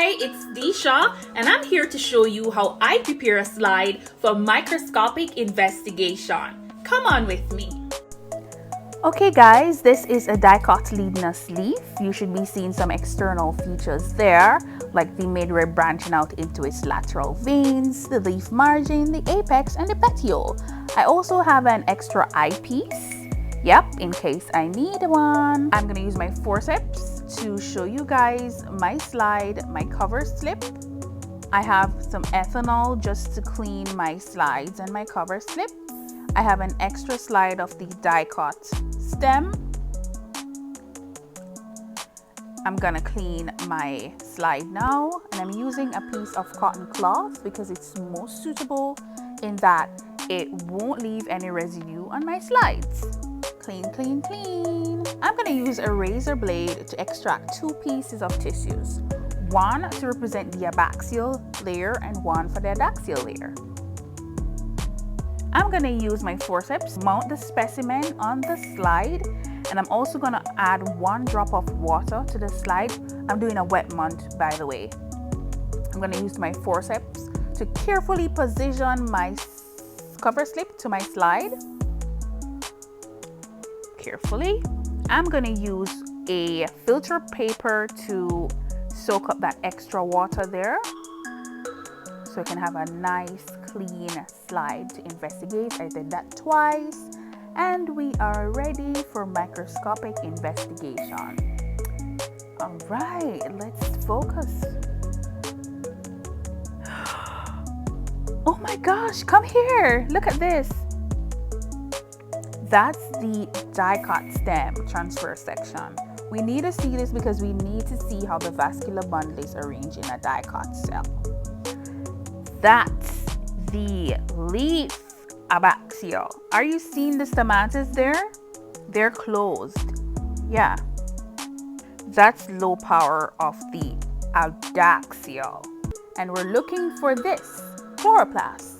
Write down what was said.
Hey, it's Disha, and I'm here to show you how I prepare a slide for microscopic investigation. Come on with me. Okay guys, this is a dicotyledonous leaf. You should be seeing some external features there, like the midrib branching out into its lateral veins, the leaf margin, the apex, and the petiole. I also have an extra eyepiece. Yep, in case I need one. I'm gonna use my forceps to show you guys my slide, my cover slip. I have some ethanol just to clean my slides and my cover slip. I have an extra slide of the dicot stem. I'm gonna clean my slide now, and I'm using a piece of cotton cloth because it's most suitable in that it won't leave any residue on my slides. Clean, clean, clean. I'm gonna use a razor blade to extract two pieces of tissues. One to represent the abaxial layer and one for the adaxial layer. I'm gonna use my forceps, mount the specimen on the slide, and I'm also gonna add 1 drop of water to the slide. I'm doing a wet mount, by the way. I'm gonna use my forceps to carefully position my cover slip to my slide. Carefully. I'm gonna use a filter paper to soak up that extra water there, so I can have a nice clean slide to investigate. I did that twice, and we are ready for microscopic investigation. All right, let's focus. Oh my gosh, come here, look at this. That's the dicot stem transverse section. We need to see this because we need to see how the vascular bundle is arranged in a dicot cell. That's the leaf abaxial. Are you seeing the stomata there? They're closed. Yeah. That's low power of the adaxial. And we're looking for this chloroplast.